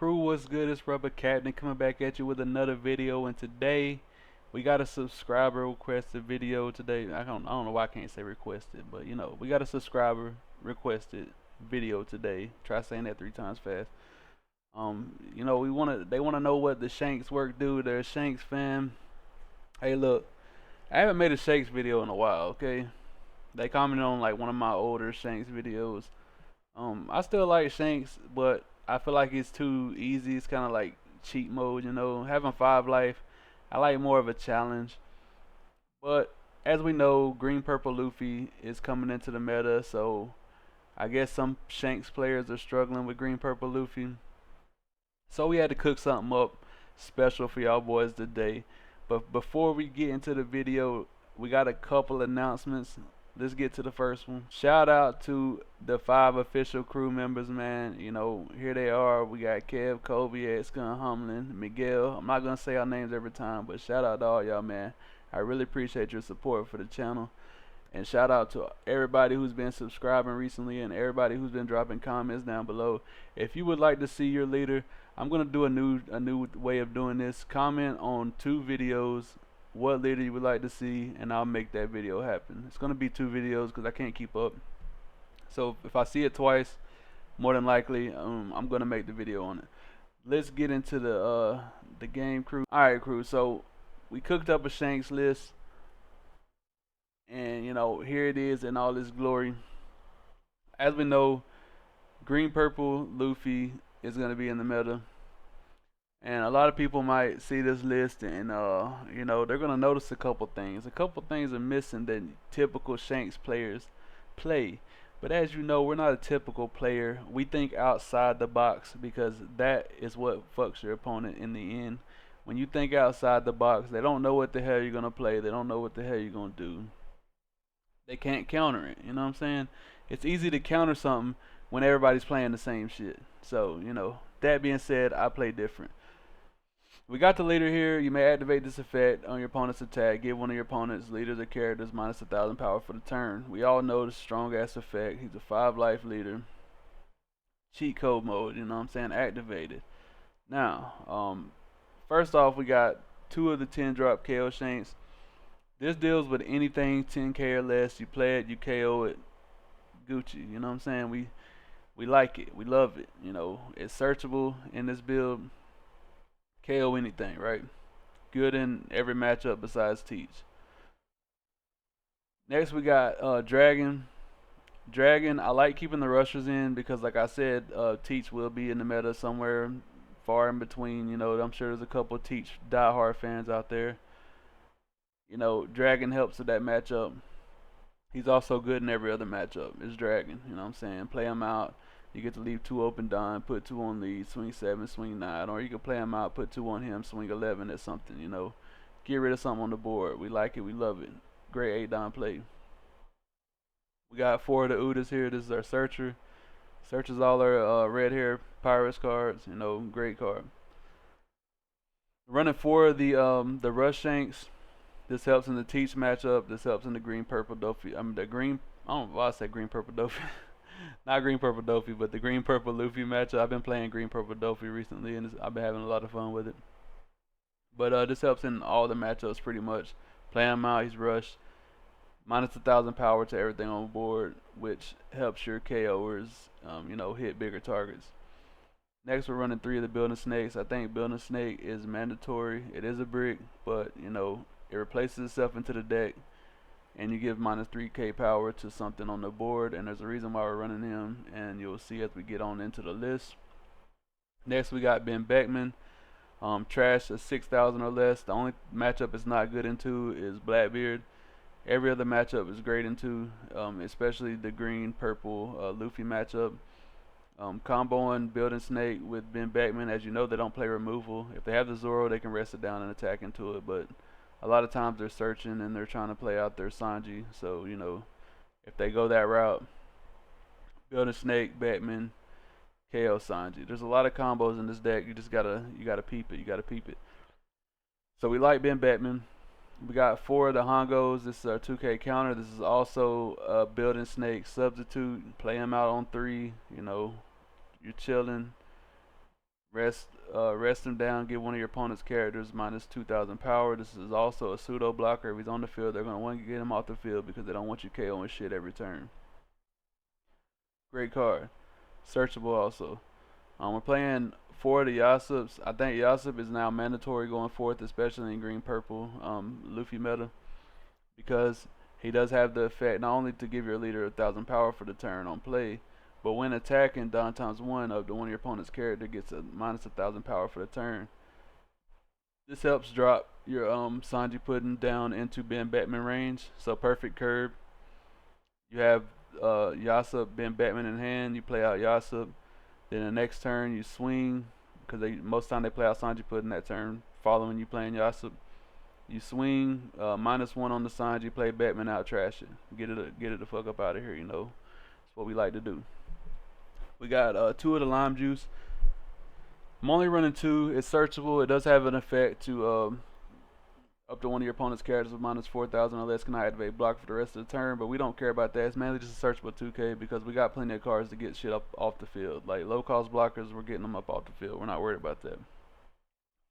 Crew, what's good? It's Rubber Captain coming back at you with another video, and today we got a subscriber requested video today. I don't know why I can't say requested, but we got a subscriber requested video today. Try saying that 3 times fast. They wanna know what the Shanks work do. They're a Shanks fan. Hey, look, I haven't made a Shanks video in a while. Okay, they commented on like one of my older Shanks videos. I still like Shanks, but I feel like it's too easy. It's kind of like cheat mode, Having 5 life, I like more of a challenge. But as we know, Green Purple Luffy is coming into the meta, so I guess some Shanks players are struggling with Green Purple Luffy. So we had to cook something up special for y'all boys today. But before we get into the video, we got a couple announcements. Let's get to the first one. Shout out to the 5 official crew members, man. Here they are. We got Kev, Kobe, X-Gun, Humlin, Miguel. I'm not gonna say our names every time, but shout out to all y'all, man. I really appreciate your support for the channel. And shout out to everybody who's been subscribing recently and everybody who's been dropping comments down below. If you would like to see your leader, I'm gonna do a new way of doing this. Comment on 2 videos what leader you would like to see, and I'll make that video happen. It's gonna be 2 videos because I can't keep up. So if I see it twice, more than likely, I'm gonna make the video on it. Let's get into the game, crew. All right, crew. So we cooked up a Shanks list, and here it is in all its glory. As we know, Green Purple Luffy is gonna be in the meta. And a lot of people might see this list and they're gonna notice a couple things. A couple things are missing that typical Shanks players play. But as you know, we're not a typical player. We think outside the box because that is what fucks your opponent in the end. When you think outside the box, they don't know what the hell you're gonna play. They don't know what the hell you're gonna do. They can't counter it. You know what I'm saying? It's easy to counter something when everybody's playing the same shit. So, that being said, I play different. We got the leader here. You may activate this effect on your opponent's attack. Give one of your opponent's leaders or characters minus 1,000 power for the turn. We all know the strong ass effect. He's a 5 life leader. Cheat code mode, you know what I'm saying? Activated. Now, first off, we got 2 of the 10 drop KO Shanks. This deals with anything 10k or less. You play it, you KO it. Gucci, you know what I'm saying? We like it. We love it. It's searchable in this build. KO anything, right? Good in every matchup besides Teach. Next we got Dragon. Dragon, I like keeping the rushers in because like I said, Teach will be in the meta somewhere far in between. I'm sure there's a couple of Teach diehard fans out there. Dragon helps with that matchup. He's also good in every other matchup. It's Dragon, you know what I'm saying? Play him out. You get to leave 2 open dime, put 2 on lead, swing 7, swing 9, or you can play him out, put 2 on him, swing 11 or something, Get rid of something on the board. We like it, we love it. Great 8 dime play. We got 4 of the Udas here. This is our searcher. Searches all our red hair pirates cards, great card. Running 4 of the Rush Shanks. This helps in the Teach matchup. This helps in the Green Purple Dofi. I don't know why I said Green Purple Dofi. Not Green Purple Dofi, but the Green Purple Luffy matchup. I've been playing Green Purple Dofi recently, and I've been having a lot of fun with it. But this helps in all the matchups pretty much. Play him out, he's rushed. Minus 1,000 power to everything on board, which helps your KOers, hit bigger targets. Next, we're running 3 of the Building Snakes. I think Building Snake is mandatory. It is a brick, but it replaces itself into the deck. And you give minus 3k power to something on the board, and there's a reason why we're running him, and you'll see as we get on into the list. Next we got Ben Beckman. Trash is 6,000 or less. The only matchup it's not good into is Blackbeard. Every other matchup is great into, especially the green purple Luffy matchup. Comboing Building Snake with Ben Beckman, as you know, they don't play removal. If they have the Zoro, they can rest it down and attack into it, but a lot of times they're searching and they're trying to play out their Sanji. So, if they go that route, Building Snake, Batman, KO Sanji. There's a lot of combos in this deck. You gotta peep it. You gotta peep it. So we like Ben Batman. We got 4 of the Hongos. This is our 2k counter. This is also a Building Snake substitute. Play him out on 3. You're chilling. Rest him down, give one of your opponent's characters minus 2,000 power. This is also a pseudo blocker. If he's on the field, they're going to want to get him off the field because they don't want you KOing shit every turn. Great card. Searchable also. We're playing 4 of the Yasups. I think Yasup is now mandatory going forth, especially in green-purple Luffy meta, because he does have the effect not only to give your leader 1,000 power for the turn on play, but when attacking, Don times 1 of the one of your opponent's character gets a minus 1,000 power for the turn. This helps drop your Sanji Pudding down into Ben Batman range, so perfect curb. You have Yasup, Ben Batman in hand, you play out Yasup. Then the next turn you swing, because most time they play out Sanji Pudding that turn, following you playing Yasup. You swing, -1 on the Sanji, play Batman out, trash it. Get it the fuck up out of here, you know. That's what we like to do. We got 2 of the lime juice. I'm only running 2. It's searchable. It does have an effect to up to one of your opponent's characters with minus 4,000 or less cannot activate block for the rest of the turn, but we don't care about that. It's mainly just a searchable 2K because we got plenty of cards to get shit up off the field. Like low cost blockers, we're getting them up off the field. We're not worried about that.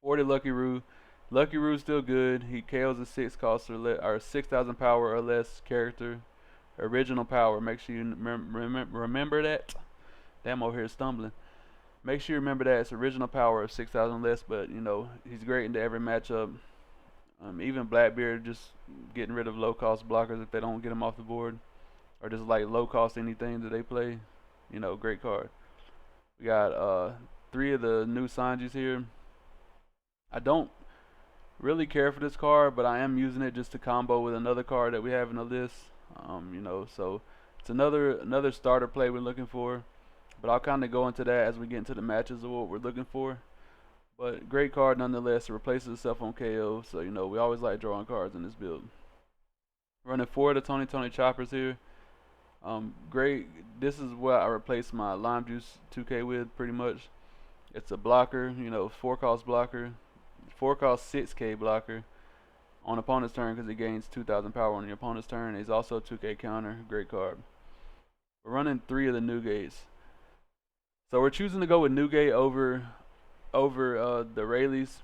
40 Lucky Roo. Lucky Roo's still good. He KOs a 6 cost or 6,000 power or less character. Original power. Make sure you remember that. Damn, over here stumbling. Make sure you remember that it's original power of 6,000 less, but you know he's great into every matchup. Even Blackbeard, just getting rid of low cost blockers if they don't get him off the board, or just like low cost anything that they play. You know, great card. We got 3 of the new Sanjis here. I don't really care for this card, but I am using it just to combo with another card that we have in the list. You know, so it's another starter play we're looking for. But I'll kind of go into that as we get into the matches of what we're looking for. But great card nonetheless. It replaces itself on KO. So, you know, we always like drawing cards in this build. Running 4 of the Tony Choppers here. Great. This is what I replaced my Lime Juice 2K with pretty much. It's a blocker, you know, 4 cost blocker. 4 cost 6K blocker on opponent's turn because it gains 2,000 power on your opponent's turn. It's also a 2K counter. Great card. We're running 3 of the Newgates. So we're choosing to go with Newgate over the Rayleighs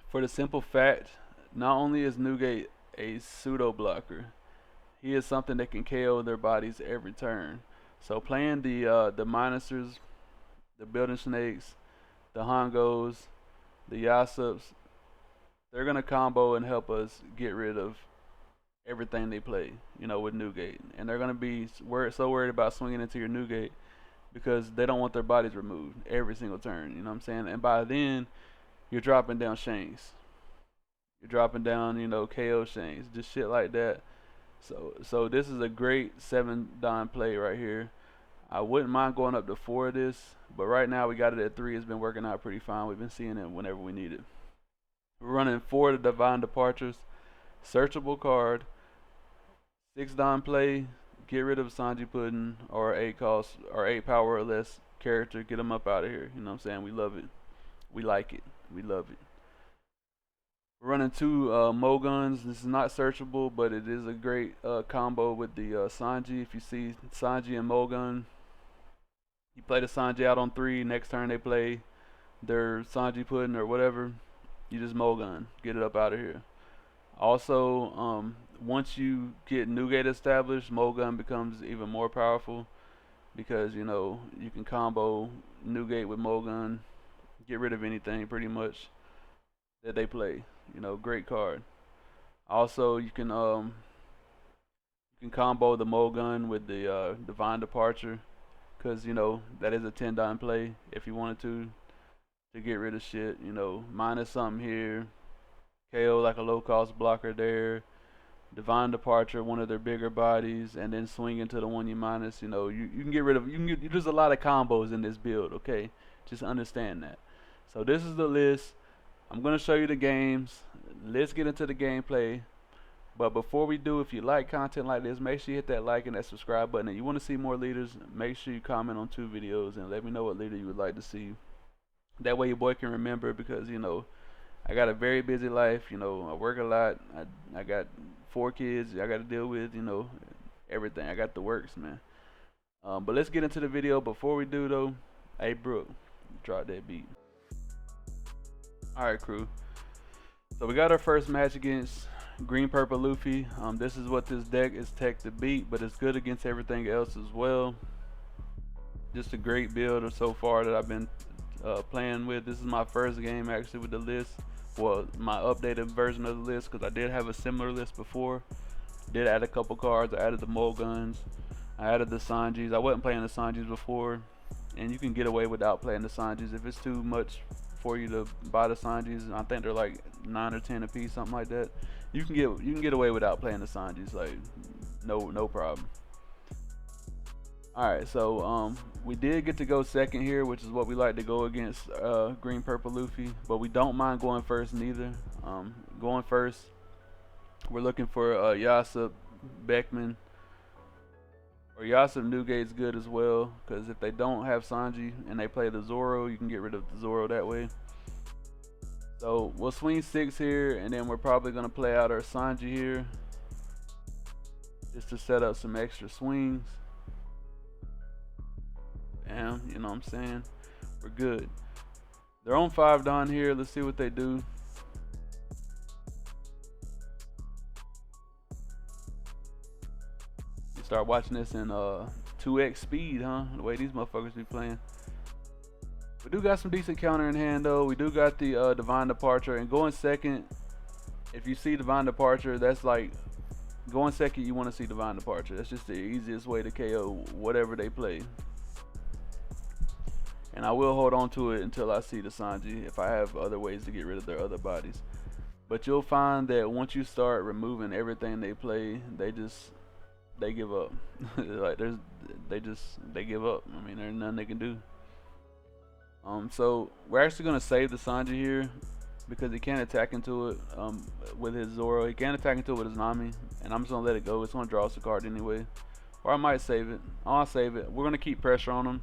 for the simple fact, not only is Newgate a pseudo blocker, he is something that can KO their bodies every turn. So playing the Minusers, the Building Snakes, the Hongos, the Yasups, they're gonna combo and help us get rid of everything they play, you know, with Newgate. And they're gonna be so worried about swinging into your Newgate because they don't want their bodies removed every single turn, you know what I'm saying? And by then, you're dropping down Shanks. You're dropping down, you know, KO Shanks, just shit like that. So this is a great 7 dime play right here. I wouldn't mind going up to 4 of this, but right now we got it at 3. It's been working out pretty fine. We've been seeing it whenever we need it. We're running 4 of the Divine Departures. Searchable card. 6 dime play. Get rid of Sanji Pudding or 8 cost or 8 power or less character. Get them up out of here. You know what I'm saying? We love it. We like it. We love it. We're running 2 Moguns. This is not searchable, but it is a great combo with the Sanji. If you see Sanji and Mogun, you play the Sanji out on 3. Next turn they play their Sanji Pudding or whatever. You just Mogun. Get it up out of here. Also, once you get Newgate established, Mogun becomes even more powerful because, you know, you can combo Newgate with Mogun, get rid of anything pretty much that they play. You know, great card. Also, you can combo the Mogun with the Divine Departure because, you know, that is a 10 dime play if you wanted to get rid of shit. You know, minus something here. KO like a low cost blocker there. Divine Departure, one of their bigger bodies, and then swing into the one you minus. You know, you can get rid of. There's a lot of combos in this build. Okay, just understand that. So this is the list. I'm gonna show you the games. Let's get into the gameplay. But before we do, if you like content like this, make sure you hit that like and that subscribe button. And you want to see more leaders, make sure you comment on 2 videos and let me know what leader you would like to see. That way your boy can remember because, you know, I got a very busy life. You know, I work a lot. I got 4 kids I got to deal with, you know, everything. I got the works, man. But let's get into the video. Before we do, though, hey, Brooke, drop that beat. Alright, crew. So we got our first match against Green Purple Luffy. This is what this deck is tech to beat, but it's good against everything else as well. Just a great build so far that I've been playing with. This is my first game actually with the list. Well, my updated version of the list, because I did have a similar list before. Did add a couple cards. I added the Mulguns. I added the Sanjis. I wasn't playing the Sanjis before, and you can get away without playing the Sanjis if it's too much for you to buy the Sanjis. I think they're like 9 or 10 a piece, something like that. You can get away without playing the Sanjis, like no problem. Alright, so we did get to go second here, which is what we like to go against Green Purple Luffy, but we don't mind going first neither. Going first, we're looking for Yasop, Beckman, or Yasop Newgate's good as well, because if they don't have Sanji and they play the Zoro, you can get rid of the Zoro that way. So we'll swing 6 here, and then we're probably going to play out our Sanji here, just to set up some extra swings. And you know what I'm saying? We're good. They're on 5 down here. Let's see what they do. You start watching this in 2x speed, huh? The way these motherfuckers be playing. We do got some decent counter in hand though. We do got the Divine Departure, and going second, if you see Divine Departure, that's like going second, you want to see Divine Departure. That's just the easiest way to KO whatever they play. And I will hold on to it until I see the Sanji, if I have other ways to get rid of their other bodies. But you'll find that once you start removing everything they play, they give up. Like they give up. I mean, there's nothing they can do. So we're actually gonna save the Sanji here because he can't attack into it with his Zoro. He can't attack into it with his Nami, and I'm just gonna let it go. It's gonna draw us a card anyway, or I might save it. I'll save it. We're gonna keep pressure on him.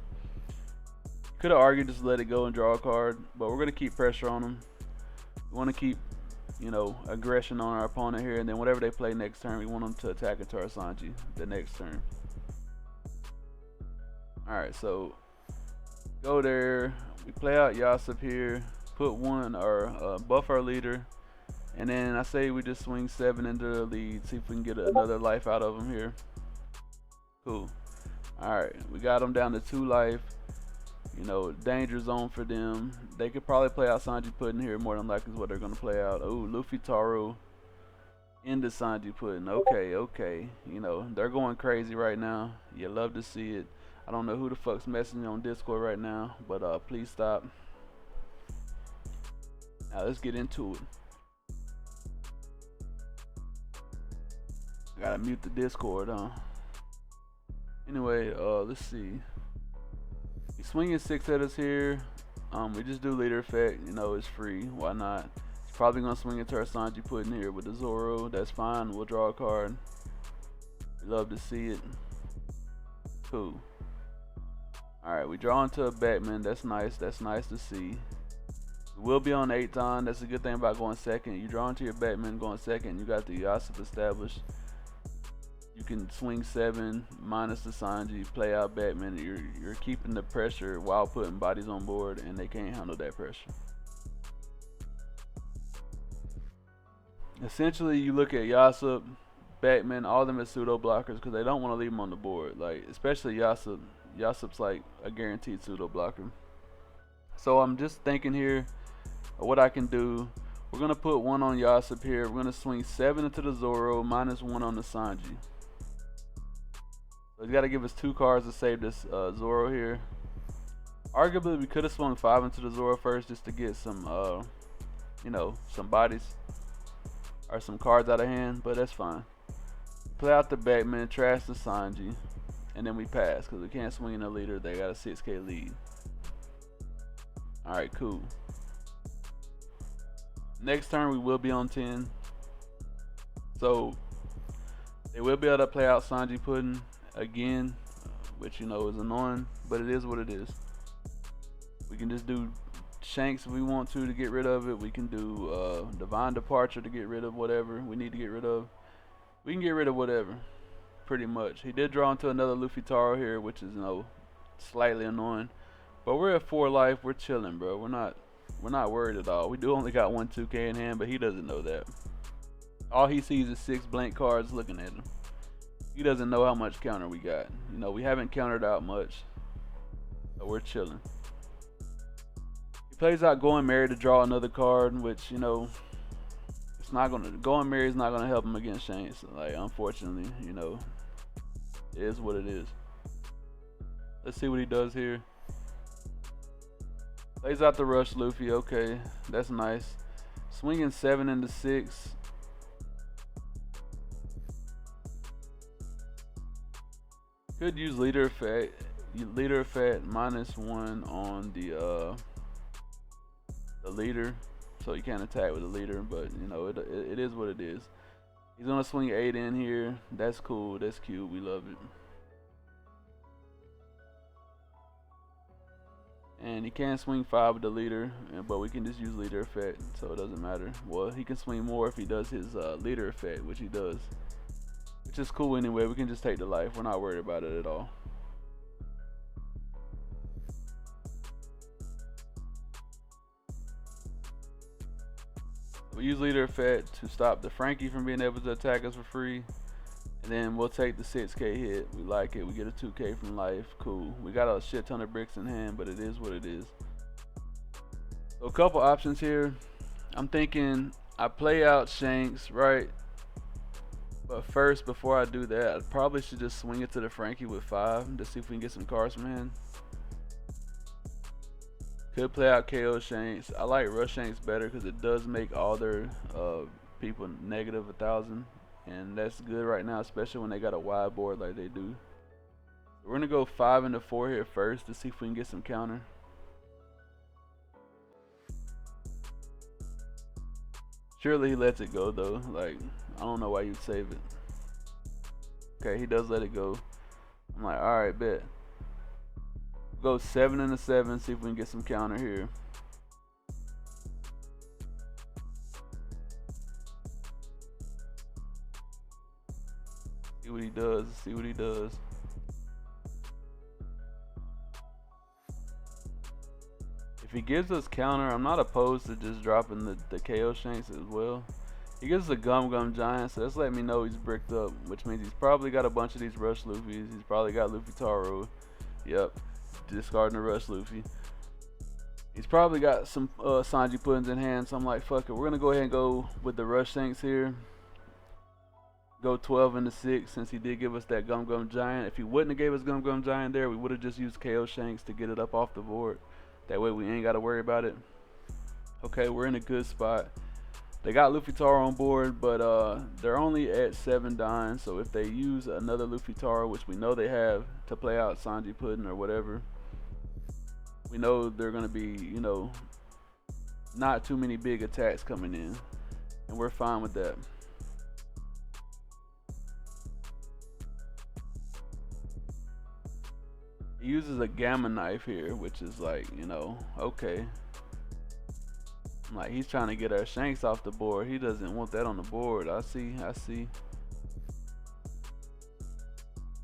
Could have argued just let it go and draw a card, but we're gonna keep pressure on them. We want to keep, you know, aggression on our opponent here, and then whatever they play next turn, we want them to attack into our Sanji the next turn. All right, so go there. We play out Yasop here, put one or buff our leader, and then I say we just swing 7 into the lead, see if we can get another life out of them here. Cool. All right, we got them down to 2 life. You know, danger zone for them. They could probably play out Sanji Pudding here, more than likely is what they're gonna play out. Oh, Luffy Taro into Sanji Pudding. Okay. You know, they're going crazy right now. You love to see it. I don't know who the fuck's messaging on Discord right now, but please stop. Now let's get into it. I gotta mute the Discord, huh? Anyway, let's see. Swinging 6 at us here. We just do leader effect. You know, it's free. Why not? He's probably gonna swing into our Sanji Pudding here with the Zoro. That's fine. We'll draw a card. We love to see it. Cool. All right, we draw into a Batman. That's nice. That's nice to see. We will be on 8 on. That's a good thing about going second. You draw into your Batman going second. You got the Yasop established. You can swing 7 minus the Sanji, play out Batman. You're keeping the pressure while putting bodies on board, and they can't handle that pressure. Essentially, you look at Yasop, Batman, all of them as pseudo blockers because they don't want to leave them on the board. Like especially Yasop. Yasop's like a guaranteed pseudo blocker. So I'm just thinking here of what I can do. We're gonna put 1 on Yasop here. We're gonna swing 7 into the Zoro, minus 1 on the Sanji. So he's got to give us 2 cards to save this Zoro here. Arguably, we could have swung 5 into the Zoro first just to get some, you know, some bodies or some cards out of hand, but that's fine. Play out the Batman, trash the Sanji, and then we pass because we can't swing in the leader. They got a 6K lead. All right, cool. Next turn we will be on 10, so they will be able to play out Sanji Pudding again, which you know is annoying, but it is what it is. We can just do Shanks if we want to get rid of it. We can do Divine Departure to get rid of whatever we need to get rid of. We can get rid of whatever, pretty much. He did draw into another Luffy Taro here, which is, you know, slightly annoying, But we're at 4 life. We're chilling, bro. We're not worried at all. We do only got one 2K in hand, but he doesn't know that. All he sees is 6 blank cards looking at him. He doesn't know how much counter we got. You know, we haven't countered out much, so we're chilling. He plays out Going Merry to draw another card, which, you know, it's not gonna. Going Merry is not gonna help him against Shanks. Like, unfortunately, you know, it is what it is. Let's see what he does here. Plays out the Rush Luffy. Okay, that's nice. Swinging 7 into 6. Could use leader effect. Leader effect -1 on the leader, so you can't attack with the leader. But you know, it is what it is. He's gonna swing 8 in here. That's cool. That's cute. We love it. And he can swing 5 with the leader, but we can just use leader effect, so it doesn't matter. Well, he can swing more if he does his leader effect, which he does. Which is cool anyway. We can just take the life. We're not worried about it at all. We use leader effect to stop the Frankie from being able to attack us for free. And then we'll take the 6K hit. We like it. We get a 2K from life. Cool. We got a shit ton of bricks in hand, but it is what it is. So a couple options here. I'm thinking I play out Shanks, right? But first, before I do that, I probably should just swing it to the Frankie with 5 to see if we can get some cards from hand. Could play out KO Shanks. I like Rush Shanks better because it does make all their people negative 1,000. And that's good right now, especially when they got a wide board like they do. We're going to go 5 into 4 here first to see if we can get some counter. Surely he lets it go though. Like, I don't know why you'd save it. Okay, he does let it go. I'm like, alright, bet. Go 7 into 7, see if we can get some counter here. See what he does, see what he does. If he gives us counter, I'm not opposed to just dropping the KO Shanks as well. He gives us a Gum Giant, so that's letting me know he's bricked up, which means he's probably got a bunch of these Rush Luffys. He's probably got Luffy Taro. Yep, discarding the Rush Luffy. He's probably got some Sanji Puddings in hand, so I'm like, fuck it. We're going to go ahead and go with the Rush Shanks here. Go 12 into 6 since he did give us that Gum Giant. If he wouldn't have gave us Gum Giant there, we would have just used KO Shanks to get it up off the board. That way we ain't got to worry about it. Okay, we're in a good spot. They got Luffy Taro on board, but they're only at 7 dying. So if they use another Luffy Taro, which we know they have, to play out Sanji Pudding or whatever, we know they're going to be, you know, not too many big attacks coming in. And we're fine with that. He uses a Gamma Knife here, which is like, you know, okay. Like, he's trying to get our Shanks off the board. He doesn't want that on the board. I see.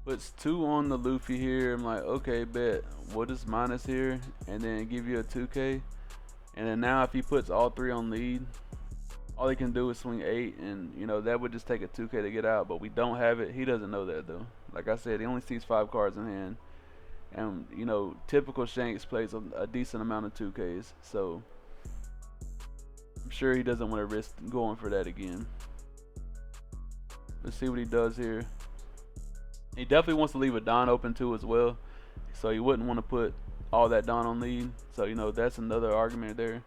Puts 2 on the Luffy here. I'm like, okay, bet. We'll just minus here and then give you a 2K. And then now if he puts all 3 on lead, all he can do is swing 8, and you know that would just take a 2K to get out. But we don't have it. He doesn't know that though. Like I said, he only sees 5 cards in hand. And you know, typical Shanks plays a decent amount of 2Ks. So I'm sure he doesn't want to risk going for that again. Let's see what he does here. He definitely wants to leave a Don open too as well. So he wouldn't want to put all that Don on lead. So you know, that's another argument there.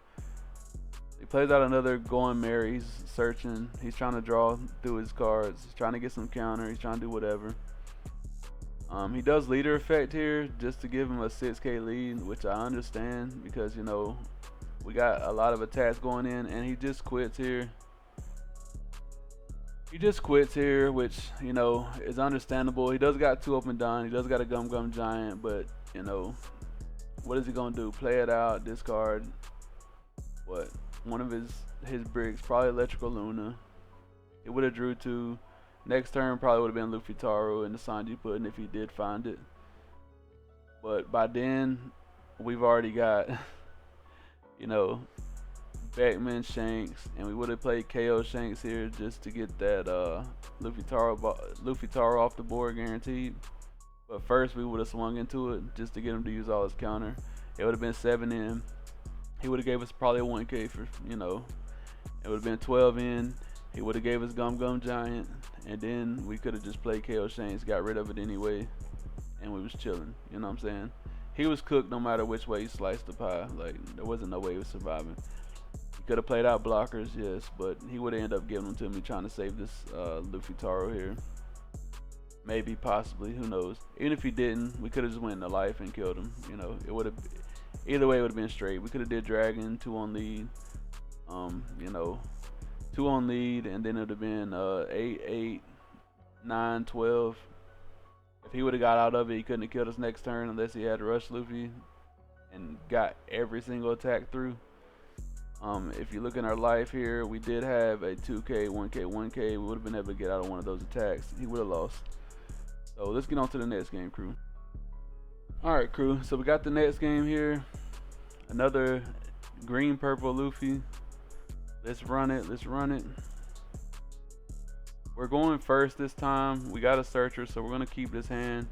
He plays out another Going Merry. He's searching. He's trying to draw through his cards. He's trying to get some counter. He's trying to do whatever. He does leader effect here just to give him a 6K lead, which I understand because, you know, we got a lot of attacks going in, and he just quits here. He just quits here, which, you know, is understandable. He does got 2 open Don. He does got a Gum Giant, but, you know, what is he going to do? Play it out, discard, what? One of his bricks, probably Electrical Luna. It would have drew 2. Next turn probably would have been Luffy Taro and the Sanji Pudding if he did find it. But by then, we've already got, you know, Beckman, Shanks, and we would have played KO Shanks here just to get that Luffy Taro off the board guaranteed. But first we would have swung into it just to get him to use all his counter. It would have been 7 in. He would have gave us probably a 1K for, you know, it would have been 12 in. He would have gave us Gum Gum Giant, and then we could have just played KO Shanks, got rid of it anyway, and we was chilling. You know what I'm saying? He was cooked no matter which way he sliced the pie. Like, there wasn't no way he was surviving. He could have played out blockers, yes, but he would have ended up giving them to me, trying to save this Luffy Taro here. Maybe, possibly, who knows? Even if he didn't, we could have just went into life and killed him. You know, it would have, either way, it would have been straight. We could have did Dragon, 2 on lead, you know, 2 on lead, and then it would have been 8, 8, 9, 12. If he would have got out of it, he couldn't have killed us next turn unless he had to rush Luffy and got every single attack through. If you look in our life here, we did have a 2K, 1K, 1K. We would have been able to get out of one of those attacks. He would have lost. So let's get on to the next game, crew. Alright, crew. So we got the next game here. Another green purple Luffy. Let's run it. Let's run it. We're going first this time. We got a searcher, so we're going to keep this hand.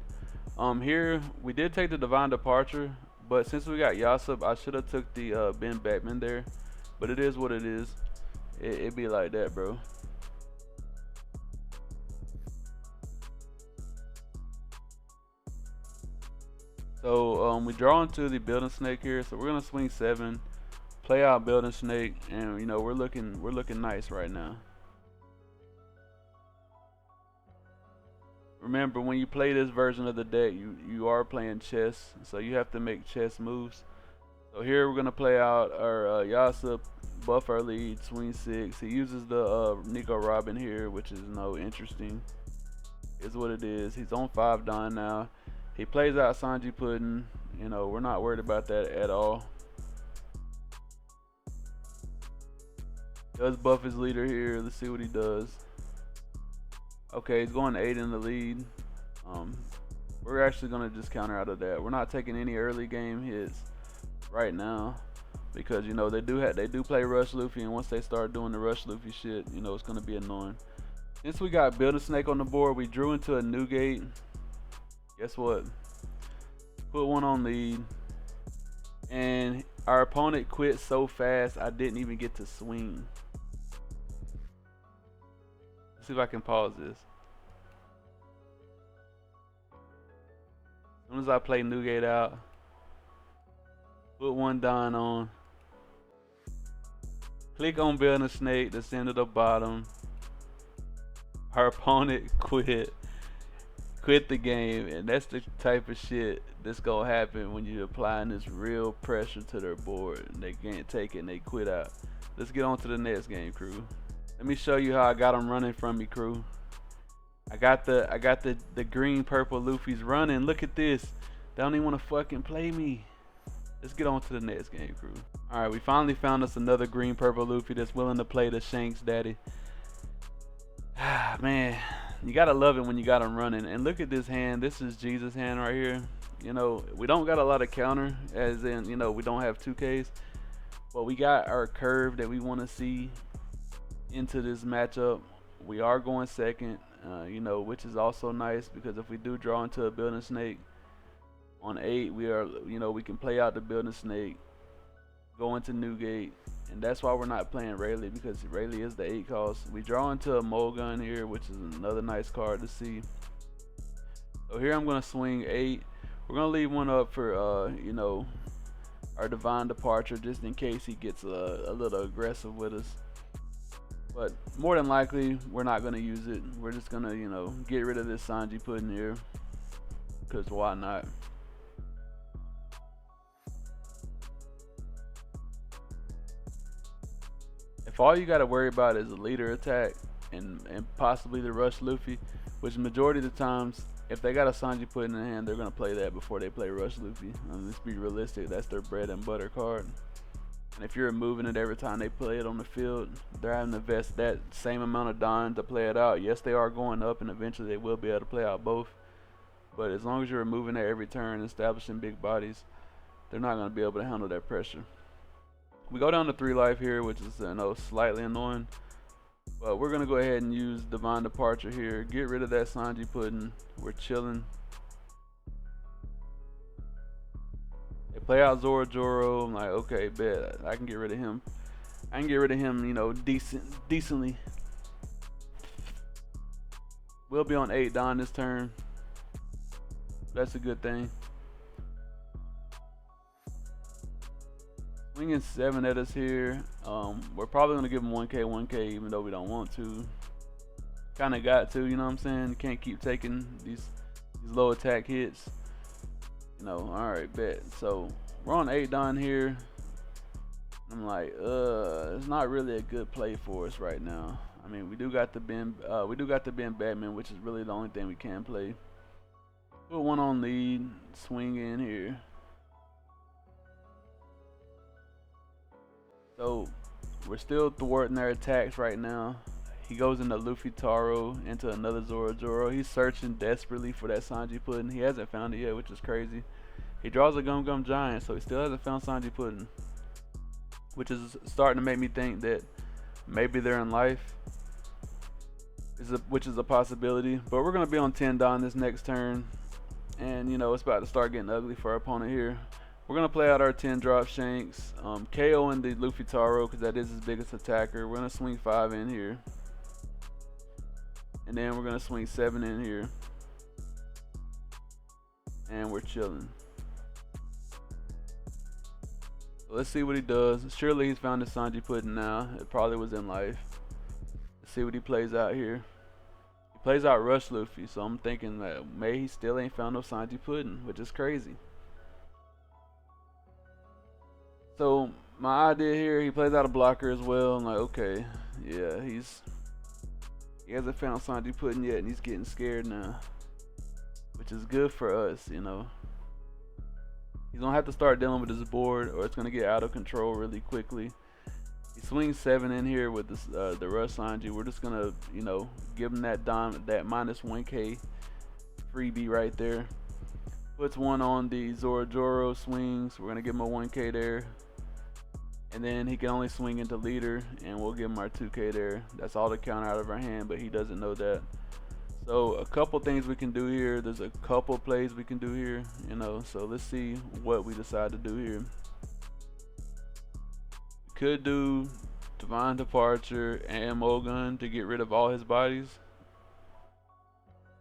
Here, we did take the Divine Departure, but since we got Yasop, I should have took the Ben Beckman there. But it is what it is. It be like that, bro. So we draw into the Building Snake here, so we're gonna swing 7, play out Building Snake, and you know we're looking nice right now. Remember, when you play this version of the deck, you are playing chess, so you have to make chess moves. So here we're gonna play out our Yasop, buff our lead, swing 6. He uses the Nico Robin here, which is no interesting. Is what it is. He's on 5 Don now. He plays out Sanji Pudding. You know, we're not worried about that at all. Does buff his leader here. Let's see what he does. Okay, he's going 8 in the lead. We're actually gonna just counter out of that. We're not taking any early game hits right now because you know they do play Rush Luffy, and once they start doing the Rush Luffy shit, you know it's gonna be annoying. Since we got Building Snake on the board, we drew into a new gate. Guess what? Put 1 on lead, and our opponent quit so fast I didn't even get to swing. Let's see if I can pause this. As soon as I play Newgate out, put 1 Don on, click on Building Snake to send to the bottom. Our opponent quit the game, and that's the type of shit that's gonna happen when you're applying this real pressure to their board and they can't take it and they quit out. Let's get on to the next game, crew. Let me show you how I got them running from me, crew. I got the green purple Luffy's running. Look at this. They don't even want to fucking play me. Let's get on to the next game, crew. Alright, we finally found us another green purple Luffy that's willing to play the Shanks daddy. Man, you gotta love it when you got him running. And look at this hand. This is Jesus' hand right here. You know, we don't got a lot of counter, as in, you know, we don't have 2Ks, but we got our curve that we want to see into this matchup. We are going second, you know, which is also nice because if we do draw into a Building Snake on 8, we are, you know, we can play out the Building Snake, go into Newgate, and that's why we're not playing Rayleigh, because Rayleigh is the 8 cost. We draw into a Mulgun here, which is another nice card to see. So here I'm gonna swing 8. We're gonna leave 1 up for you know, our Divine Departure, just in case he gets a little aggressive with us. But more than likely, we're not gonna use it. We're just gonna, you know, get rid of this Sanji Pudding here, because why not? If all you gotta worry about is a leader attack and possibly the Rush Luffy, which majority of the times, if they got a Sanji Pudding in hand, they're gonna play that before they play Rush Luffy. Let's be realistic, that's their bread and butter card. And if you're removing it every time they play it on the field, they're having to invest that same amount of Don to play it out. Yes, they are going up, and eventually they will be able to play out both. But as long as you're removing it every turn, establishing big bodies, they're not going to be able to handle that pressure. We go down to 3 life here, which is slightly annoying. But we're going to go ahead and use Divine Departure here. Get rid of that Sanji Pudding. We're chilling. They play out Zoro Joro. I'm like, okay, bet. I can get rid of him. I can get rid of him, decently. We'll be on 8 Don this turn. That's a good thing. Swinging 7 at us here. We're probably going to give him 1k, even though we don't want to. Kind of got to, you know what I'm saying? You can't keep taking these low attack hits. Alright, bet. So, we're on 8 Don here. I'm like, it's not really a good play for us right now. I mean, we do got the Ben Batman, which is really the only thing we can play. Put 1 on lead, swing in here. So we're still thwarting their attacks right now. He goes into Luffy Taro, into another Zoro Joro. He's searching desperately for that Sanji Pudding. He hasn't found it yet, which is crazy. He draws a Gum Gum Giant, so he still hasn't found Sanji Pudding, which is starting to make me think that maybe they're in life, which is a possibility. But we're going to be on 10 Don this next turn, and it's about to start getting ugly for our opponent here. We're going to play out our 10 drop Shanks, KO in the Luffy Taro because that is his biggest attacker. We're going to swing 5 in here, and then we're going to swing 7 in here, and we're chilling. Let's see what he does. Surely he's found his Sanji Pudding now. It probably was in life. Let's see what he plays out here. He plays out Rush Luffy, so I'm thinking that maybe he still ain't found no Sanji Pudding, which is crazy. So my idea here, he plays out a blocker as well. I'm like, okay, yeah, he hasn't found Sanji Pudding yet, and he's getting scared now, which is good for us, He's gonna have to start dealing with his board, or it's gonna get out of control really quickly. He swings 7 in here with this, the Rush Sanji. We're just gonna, give him that minus 1k freebie right there. Puts 1 on the Zoro Joro, swings. We're gonna give him a 1k there, and then he can only swing into leader, and we'll give him our 2k there. That's all the counter out of our hand, but he doesn't know that. So a couple things we can do here. There's a couple plays we can do here, so let's see what we decide to do here. We could do Divine Departure and Mogun to get rid of all his bodies,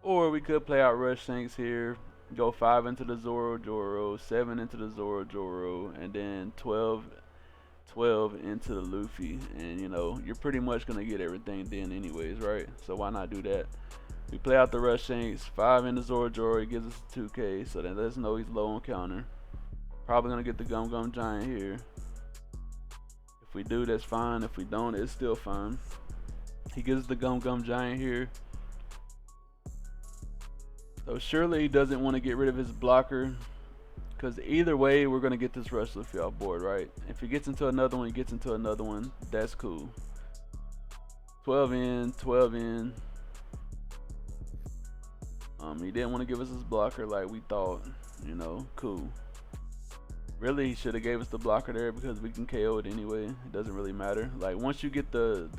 or we could play out Rush Shanks here, go 5 into the Zoro Joro, 7 into the Zoro Joro, and then 12 into the Luffy, and you're pretty much gonna get everything then anyways, right? So why not do that? We play out the Rush Shanks, 5 in the Zoro Joro, he gives us 2k, so that lets us know he's low on counter. Probably gonna get the Gum Gum Giant here. If we do, that's fine. If we don't, it's still fine. He gives us the Gum Gum Giant here. So surely he doesn't want to get rid of his blocker, because either way we're gonna get this Rush Luffy off board, right? If he gets into another one, he gets into another one. That's cool. 12 in, 12 in. He didn't want to give us his blocker like we thought, cool. Really, he should have gave us the blocker there because we can KO it anyway. It doesn't really matter. Like once you get the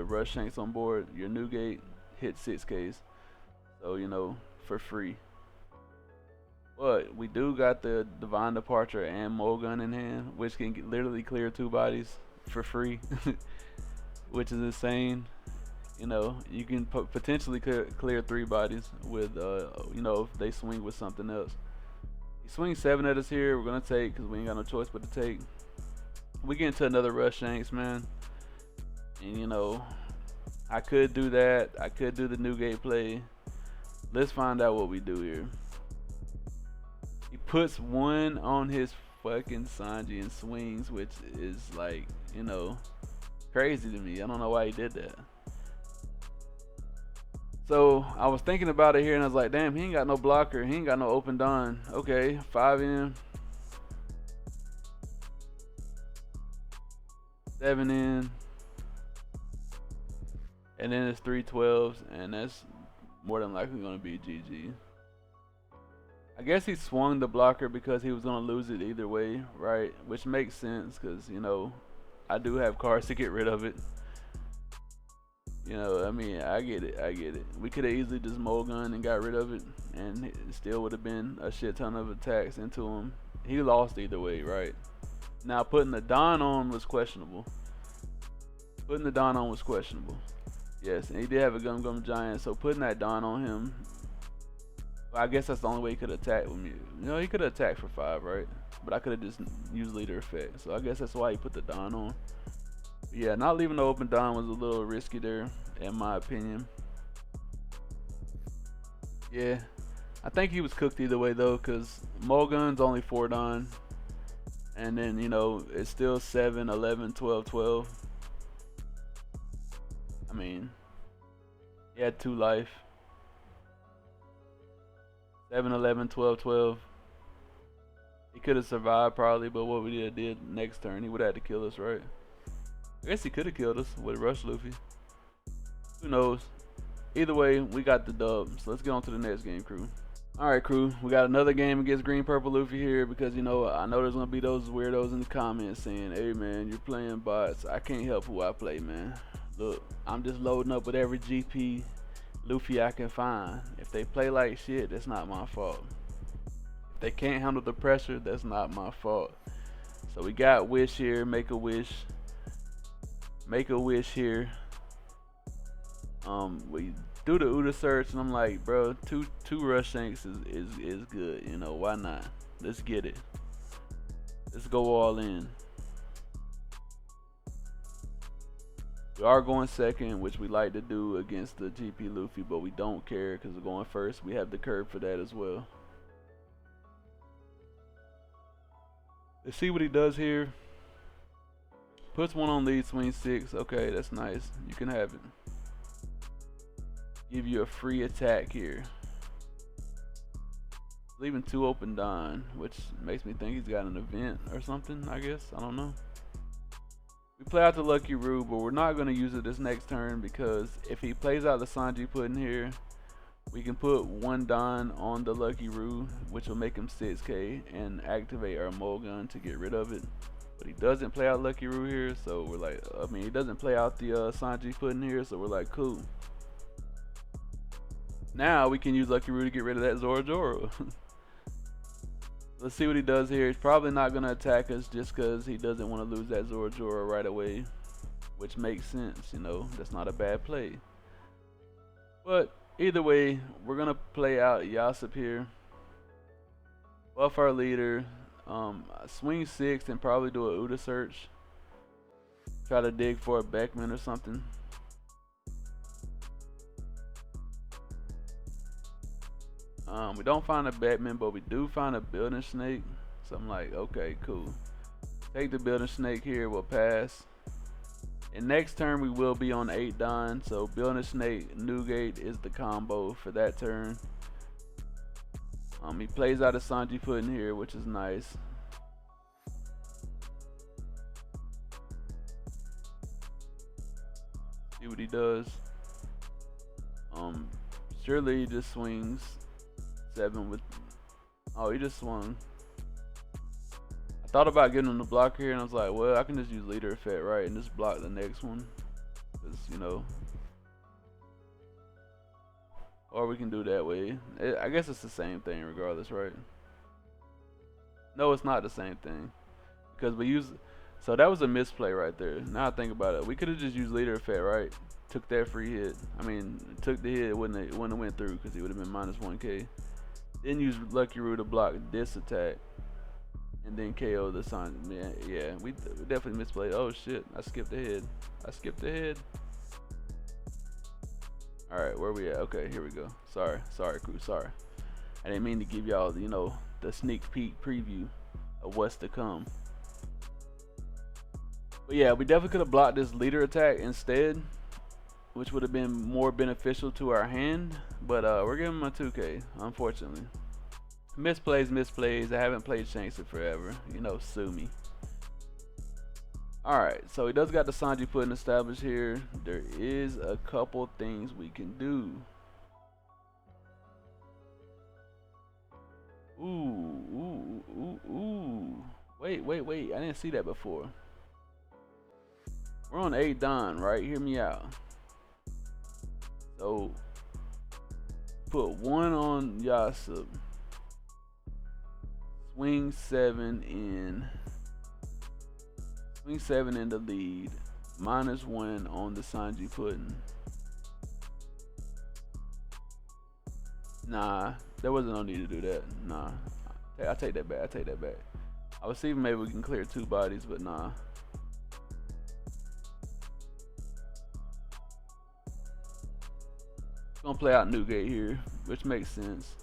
Rush Shanks on board, your new gate hits 6Ks. So for free. But we do got the Divine Departure and Mogun in hand, which can literally clear 2 bodies for free, which is insane. You can potentially clear 3 bodies with, if they swing with something else. He swings 7 at us here. We're gonna take because we ain't got no choice but to take. We get into another Rush Shanks, man, and I could do that. I could do the new gate play. Let's find out what we do here. He puts 1 on his fucking Sanji and swings, which is like, crazy to me. I don't know why he did that. So I was thinking about it here, and I was like, damn, he ain't got no blocker. He ain't got no open Don. Okay, 5 in. 7 in. And then it's 3 12s, and that's more than likely going to be GG. I guess he swung the blocker because he was gonna lose it either way, right? Which makes sense because you know I do have cards to get rid of it. You know, I mean, I get it, I get it. We could have easily just Mulgun and got rid of it, and it still would have been a shit ton of attacks into him. He lost either way, right? Now putting the Don on was questionable. Putting the Don on was questionable. Yes, and he did have a Gum Gum Giant, so putting that Don on him, well, I guess that's the only way he could attack with me. You know, he could have attacked for 5, right? But I could have just used leader effect. So I guess that's why he put the Don on. But yeah, not leaving the open Don was a little risky there, in my opinion. Yeah, I think he was cooked either way though, because Mulgun's only 4 Don. And then, you know, it's still 7, 11, 12, 12. I mean, he had 2 life. 7, 11, 12, 12. He could have survived probably, but what we did next turn, he would have had to kill us, right? I guess he could have killed us with Rush Luffy. Who knows? Either way, we got the dub. So let's get on to the next game, crew. Alright, crew. We got another game against Green Purple Luffy here because, you know, I know there's going to be those weirdos in the comments saying, hey, man, you're playing bots. I can't help who I play, man. Look, I'm just loading up with every GP Luffy I can find. If they play like shit, that's not my fault. If they can't handle the pressure, that's not my fault. So we got Wish here, Make a Wish. Make a Wish here. We do the Uda search and I'm like, bro, two Rush Shanks is good, you know, why not? Let's get it. Let's go all in. We are going second, which we like to do against the GP Luffy, but we don't care because we're going first. We have the curve for that as well. Let's see what he does here. Puts one on lead, swing 6. Okay, that's nice. You can have it. Give you a free attack here. Leaving 2 open Don, which makes me think he's got an event or something, I guess. I don't know. We play out the Lucky Roo, but we're not going to use it this next turn because if he plays out the Sanji Pudding here, we can put 1 Don on the Lucky Roo, which will make him 6k, and activate our Mulgun to get rid of it. But he doesn't play out Lucky Roo here, so we're like, I mean, he doesn't play out the Sanji Pudding here, so we're like, cool. Now we can use Lucky Roo to get rid of that Zoro Zoro. Let's see what he does here. He's probably not going to attack us just because he doesn't want to lose that Zoro Zoro right away, which makes sense, you know. That's not a bad play. But either way, we're going to play out Yasop here. Buff our leader. Swing 6 and probably do a Uda search. Try to dig for a Beckman or something. We don't find a Batman, but we do find a Building Snake. So I'm like, okay, cool. Take the Building Snake here, we'll pass. And next turn we will be on 8 Don. So Building Snake, Newgate is the combo for that turn. He plays out a Sanji Pudding here, which is nice. See what he does. Surely he just swings 7 with, oh, he just swung. I thought about getting him to block here and I was like, well, I can just use leader effect, right, and just block the next one, because, you know, or we can do that way. I guess it's the same thing regardless, right? No, it's not the same thing because we use, so that was a misplay right there. Now I think about it, we could have just used leader effect, right? Took that free hit. I mean, took the hit when it went through because he would have been minus 1k. Then use Lucky Roo to block this attack, and then KO the Sun. Yeah, we definitely misplayed. Oh shit, I skipped ahead. All right, where we at? Okay, here we go. Sorry, crew. Sorry, I didn't mean to give y'all, you know, the sneak peek preview of what's to come. But yeah, we definitely could have blocked this leader attack instead, which would have been more beneficial to our hand, but we're giving him a 2k, unfortunately. Misplays. I haven't played Shanks in forever. You know, sue me. Alright, so he does got the Sanji Pudding established here. There is a couple things we can do. Ooh. Wait. I didn't see that before. We're on 8 Don, right? Hear me out. So, put 1 on Yasub. Swing 7 in. Swing 7 in the lead. -1 on the Sanji pudding. Nah, there wasn't no need to do that. Nah, I take that back. I was thinking maybe we can clear 2 bodies, but nah. Gonna play out Newgate here, which makes sense.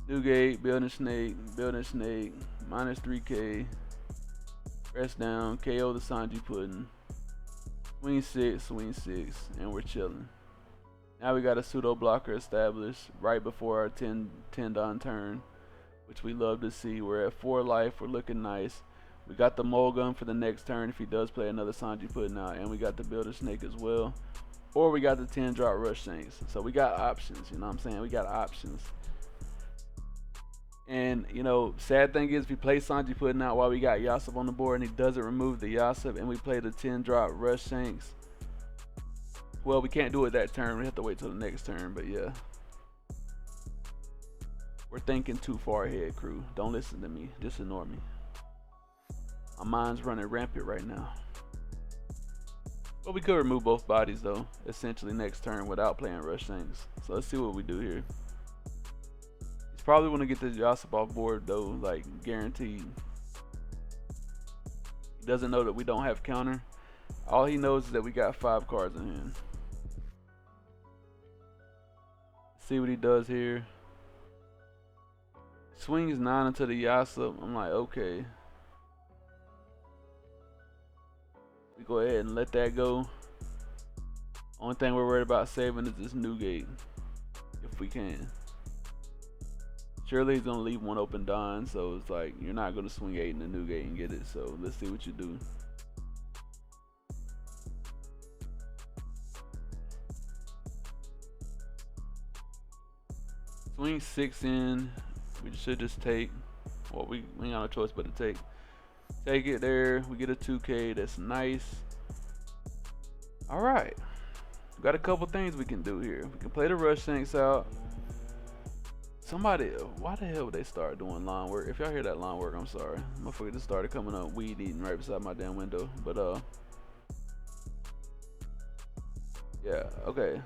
Newgate, building snake, -3k. Press down, KO the Sanji pudding. Swing 6, and we're chilling. Now we got a pseudo blocker established right before our 10 Don turn, which we love to see. We're at 4 life, we're looking nice. We got the mole gun for the next turn if he does play another Sanji pudding out, and we got the builder snake as well. Or we got the 10 drop rush Shanks. So we got options, you know what I'm saying? We got options. And, you know, sad thing is if we play Sanji pudding out while we got Yasub on the board and he doesn't remove the Yasub and we play the 10 drop rush Shanks, well, we can't do it that turn. We have to wait till the next turn, but yeah. We're thinking too far ahead, crew. Don't listen to me. Just ignore me. My mind's running rampant right now. But we could remove both bodies though, essentially next turn without playing rush Shanks. So let's see what we do here. He's probably want to get this Yasub off board though, like guaranteed. He doesn't know that we don't have counter. All he knows is that we got 5 cards in hand. See what he does here. Swings 9 into the Yasub. I'm like, okay. We go ahead and let that go. Only thing we're worried about saving is this Newgate, if we can. Surely he's gonna leave 1 open Don, so it's like you're not gonna swing 8 in the Newgate and get it. So let's see what you do. Swing 6 in. We should just take. Well, we ain't got no choice but to take. Take it there. We get a 2K. That's nice. All right. We got a couple things we can do here. We can play the rush Shanks out. Somebody, why the hell would they start doing line work? If y'all hear that line work, I'm sorry. Motherfucker just started coming up weed eating right beside my damn window. But yeah, okay.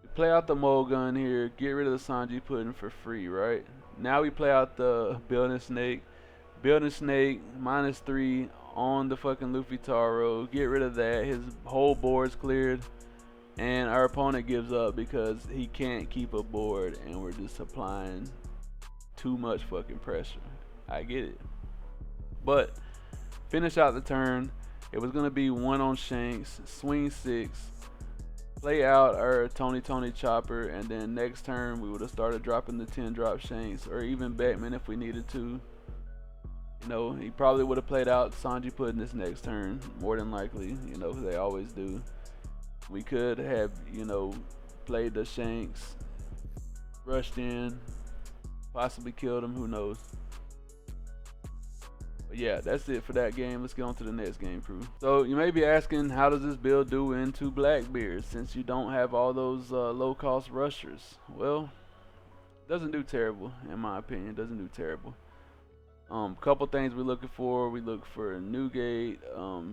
We play out the mole gun here. Get rid of the Sanji pudding for free, right? Now we play out the building snake. Building snake, -3 on the fucking Luffy Taro. Get rid of that. His whole board's cleared. And our opponent gives up because he can't keep a board and we're just applying too much fucking pressure. I get it. But finish out the turn. It was gonna be 1 on Shanks, swing 6, play out our Tony chopper, and then next turn we would have started dropping the 10 drop Shanks or even Batman if we needed to. You know, he probably would have played out Sanji pudding this next turn, more than likely, you know, they always do. We could have, you know, played the Shanks, rushed in, possibly killed him, who knows. But yeah, that's it for that game. Let's get on to the next game, crew. So you may be asking, how does this build do into Blackbeard since you don't have all those low-cost rushers? Well, it doesn't do terrible, in my opinion. It doesn't do terrible. Couple things we're looking for. We look for a Newgate,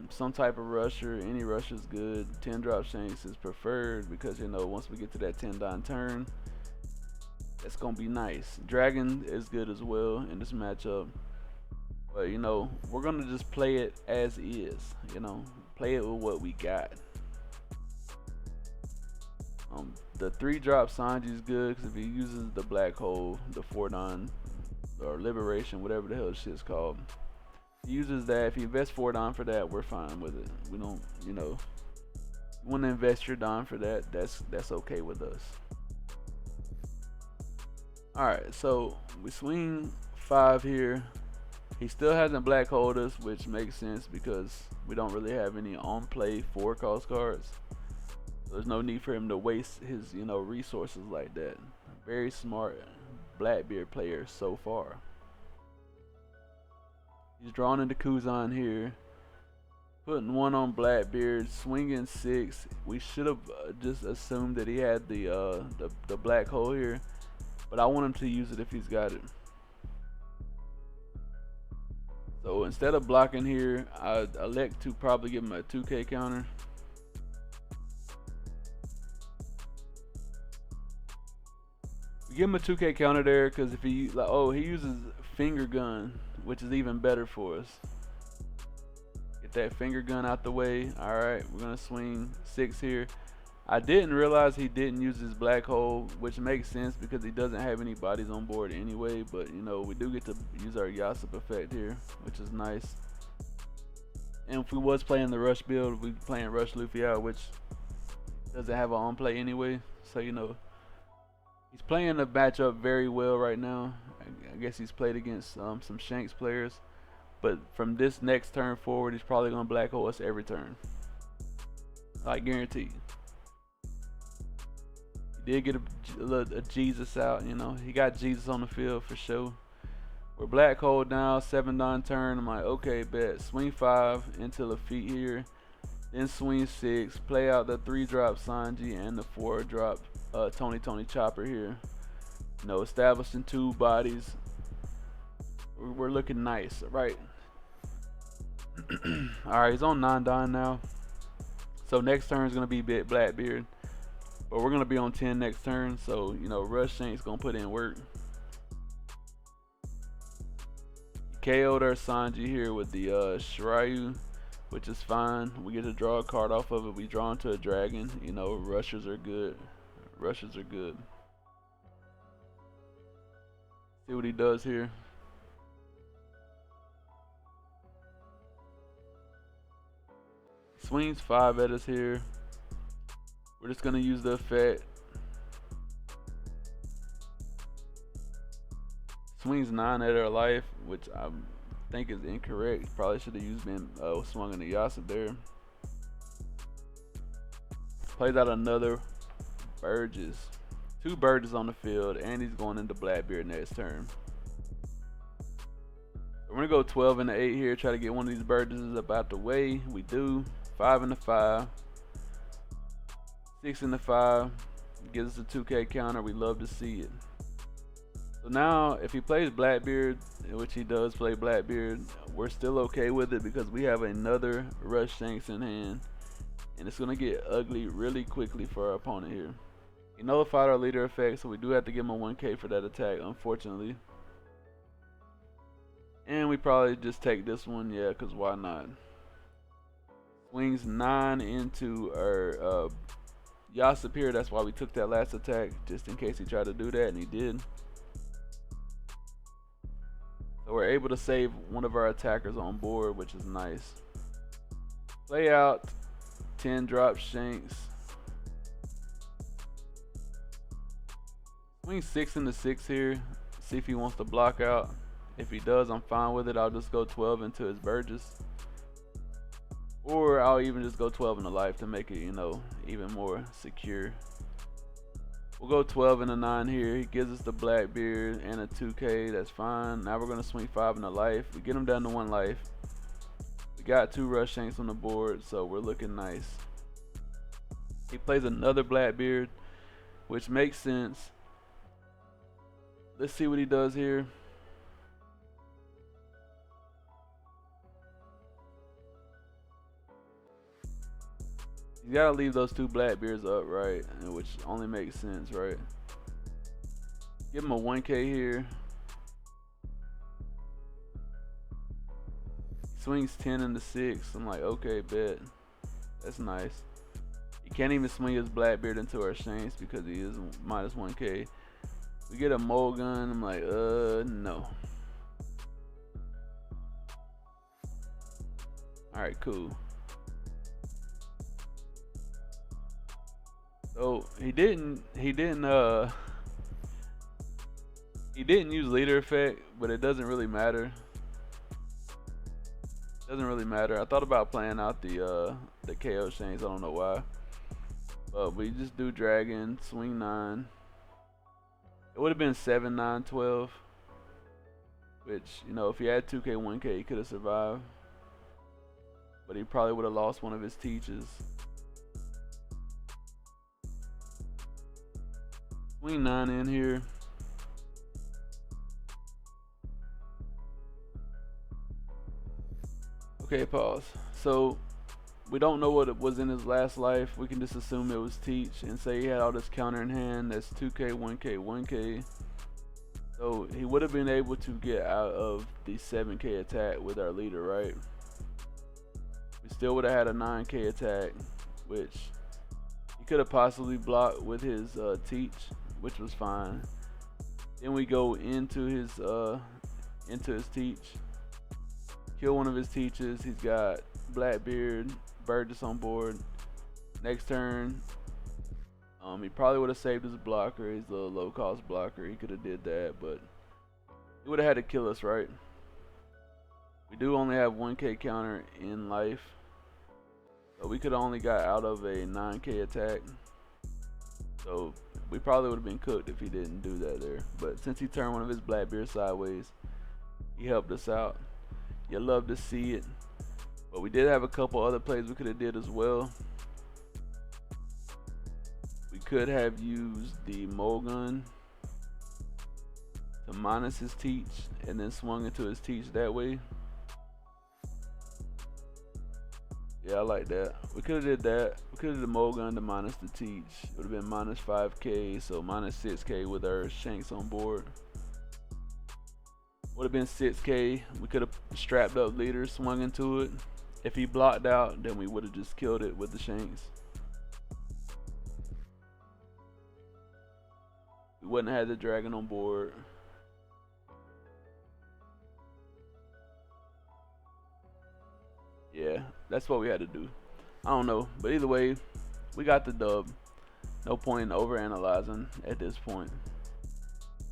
some type of rusher. Any rusher is good. 10 drop Shanks is preferred because, you know, once we get to that 10 Don turn, it's gonna be nice. Dragon is good as well in this matchup, but you know, we're gonna just play it as is. You know, play it with what we got. The 3 drop Sanji is good because if he uses the black hole, the 4 Don or liberation, whatever the hell shit's called, he uses that. If he invests 4 Don for that, we're fine with it. We don't, you know, want to invest your Don for that, that's okay with us. Alright, so we swing 5 here. He still hasn't black holed us, which makes sense because we don't really have any on play 4 cost cards. So there's no need for him to waste his, you know, resources like that. Very smart Blackbeard player so far. He's drawn into Kuzan here. Putting 1 on Blackbeard, swinging 6. We should have just assumed that he had the black hole here, but I want him to use it if he's got it. So instead of blocking here, I elect to probably give him a 2K counter. We give him a 2K counter there because if he he uses finger gun, which is even better for us. Get that finger gun out the way. All right, we're gonna swing 6 here. I didn't realize he didn't use his black hole, which makes sense because he doesn't have any bodies on board anyway, but you know, we do get to use our Yasop effect here, which is nice. And if we was playing the rush build, we'd be playing rush Luffy out, which doesn't have an on play anyway, so you know, he's playing the matchup very well right now. I guess he's played against some Shanks players, but from this next turn forward, he's probably gonna black hole us every turn, like guaranteed. He did get a Jesus out, you know. He got Jesus on the field for sure. We're black hole down, 7-9 turn. I'm like, okay, bet. Swing 5 into the feet here. Then swing 6. Play out the 3-drop Sanji and the 4-drop Tony Chopper here. You know, establishing 2 bodies. We're looking nice, right? Alright, he's on 9-9 now. So next turn is going to be Blackbeard. But we're going to be on 10 next turn, so, you know, Rush Shanks going to put in work. KO'd our Sanji here with the Shiryu, which is fine. We get to draw a card off of it. We draw into a dragon. You know, rushers are good. Rushers are good. See what he does here. Swings 5 at us here. We're just gonna use the effect. Swings 9 at our life, which I think is incorrect. Probably should have used swung in the Yasop there. Plays out another Burgess. 2 Burgess on the field, and he's going into Blackbeard next turn. We're gonna go 12 and the 8 here. Try to get one of these Burgesses up out the way. We do. 5 and the 5. 6 and the 5 gives us a 2K counter. We love to see it. So now, if he plays Blackbeard, which he does play Blackbeard, we're still okay with it because we have another Rush Shanks in hand, and it's gonna get ugly really quickly for our opponent here. He nullified our leader effect, so we do have to give him a 1K for that attack, unfortunately. And we probably just take this one, yeah, because why not? Swings 9 into our Yasop here. That's why we took that last attack, just in case he tried to do that, and he did. So we're able to save one of our attackers on board, which is nice. Play out 10 drop Shanks. Swing 6 into 6 here. See if he wants to block out. If he does, I'm fine with it. I'll just go 12 into his Burgess. Or I'll even just go 12 into life to make it, you know, even more secure. We'll go 12 into 9 here. He gives us the Blackbeard and a 2K. That's fine. Now we're going to swing 5 into life. We get him down to 1 life. We got 2 Rush Shanks on the board, so we're looking nice. He plays another Blackbeard, which makes sense. Let's see what he does here. You gotta leave those 2 Blackbeards up, right? Which only makes sense, right? Give him a 1K here. Swings 10 into 6. I'm like, okay, bet. That's nice. He can't even swing his Blackbeard into our Shanks because he is minus 1K. We get a mole gun. I'm like, no. Alright, cool. So he didn't use leader effect, but it doesn't really matter. Doesn't really matter. I thought about playing out the KO Shanks. I don't know why, but we just do dragon, swing 9. It would have been 7, 9, 12. Which, you know, if he had 2K, 1K, he could have survived. But he probably would have lost one of his teachers. Swing 9 in here. Okay, pause. So, we don't know what it was in his last life. We can just assume it was teach and say he had all this counter in hand. That's 2K, 1K, 1K. So, he would have been able to get out of the 7K attack with our leader, right? We still would have had a 9K attack, which he could have possibly blocked with his teach, which was fine. Then we go into his teach, kill one of his teachers. He's got Blackbeard, Burgess on board. Next turn, he probably would have saved his blocker. He's a low cost blocker. He could have did that, but he would have had to kill us, right? We do only have 1K counter in life, so we could have only got out of a 9K attack. So we probably would have been cooked if he didn't do that there. But since he turned one of his Blackbeard sideways, he helped us out. You love to see it. But we did have a couple other plays we could have did as well. We could have used the mole gun to minus his teach and then swung into his teach that way. Yeah, I like that. We could have did that. We could have did the mole gun to minus the teach. It would have been minus 5K, so minus 6K with our Shanks on board. Would have been 6K. We could have strapped up leader, swung into it. If he blocked out, then we would have just killed it with the Shanks. We wouldn't have had the dragon on board. Yeah, that's what we had to do. I don't know, but either way, we got the dub. No point in overanalyzing at this point.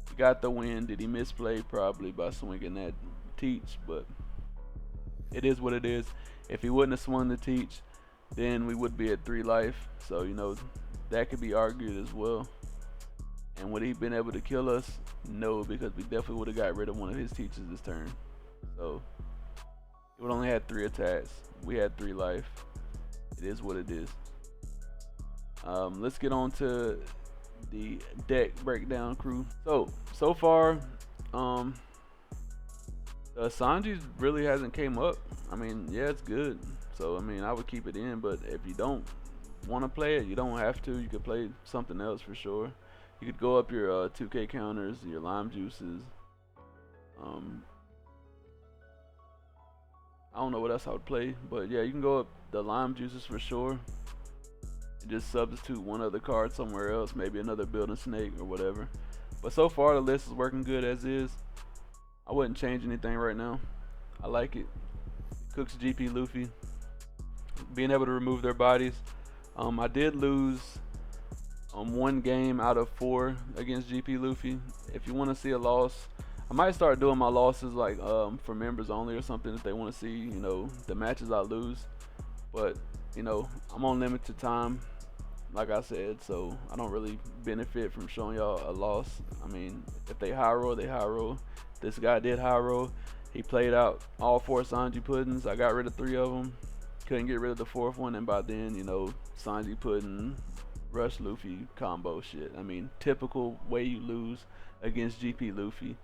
We got the win. Did he misplay? Probably by swinging that teach, but it is what it is. If he wouldn't have swung the teach, then we would be at 3 life. So, you know, that could be argued as well. And would he been able to kill us? No, because we definitely would have got rid of one of his teachers this turn. So he would only had 3 attacks. We had 3 life. It is what it is. Let's get on to the deck breakdown crew. So far, the Sanji really hasn't came up. I mean, yeah, it's good. So I mean, I would keep it in. But if you don't want to play it, you don't have to. You could play something else for sure. You could go up your 2K counters, your lime juices. I don't know what else I would play, but yeah, you can go up the lime juices for sure. And just substitute one other card somewhere else, maybe another building snake or whatever. But so far the list is working good as is. I wouldn't change anything right now. I like it. Cooks GP Luffy. Being able to remove their bodies. I did lose 1 game out of 4 against GP Luffy. If you want to see a loss, I might start doing my losses like for members only or something if they want to see, you know, the matches I lose. But, you know, I'm on limited time, like I said, so I don't really benefit from showing y'all a loss. I mean, if they high roll, they high roll. This guy did high roll. He played out all 4 Sanji puddings. I got rid of 3 of them. Couldn't get rid of the 4th one, and by then, you know, Sanji pudding, Rush Luffy combo shit. I mean, typical way you lose against GP Luffy.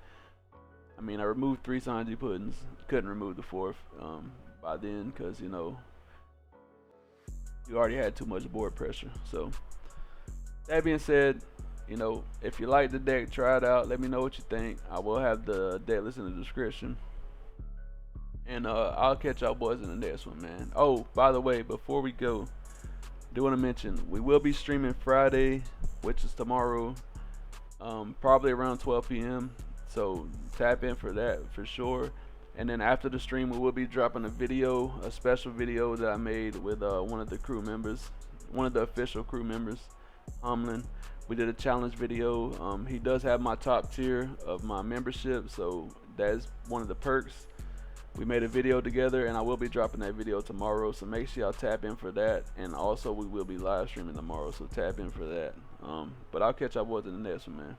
I mean, I removed 3 Sanji puddings. Couldn't remove the 4th by then because, you know, you already had too much board pressure. So, that being said, you know, if you like the deck, try it out. Let me know what you think. I will have the deck list in the description. And I'll catch y'all boys in the next one, man. Oh, by the way, before we go, I do want to mention, we will be streaming Friday, which is tomorrow, probably around 12 p.m. So tap in for that for sure. And then after the stream, we will be dropping a special video that I made with one of the crew members, one of the official crew members, Hamlin. We did a challenge video. He does have my top tier of my membership, so that's one of the perks. We made a video together, and I will be dropping that video tomorrow, so make sure y'all tap in for that. And also, we will be live streaming tomorrow, so tap in for that. But I'll catch y'all boys in the next one, man.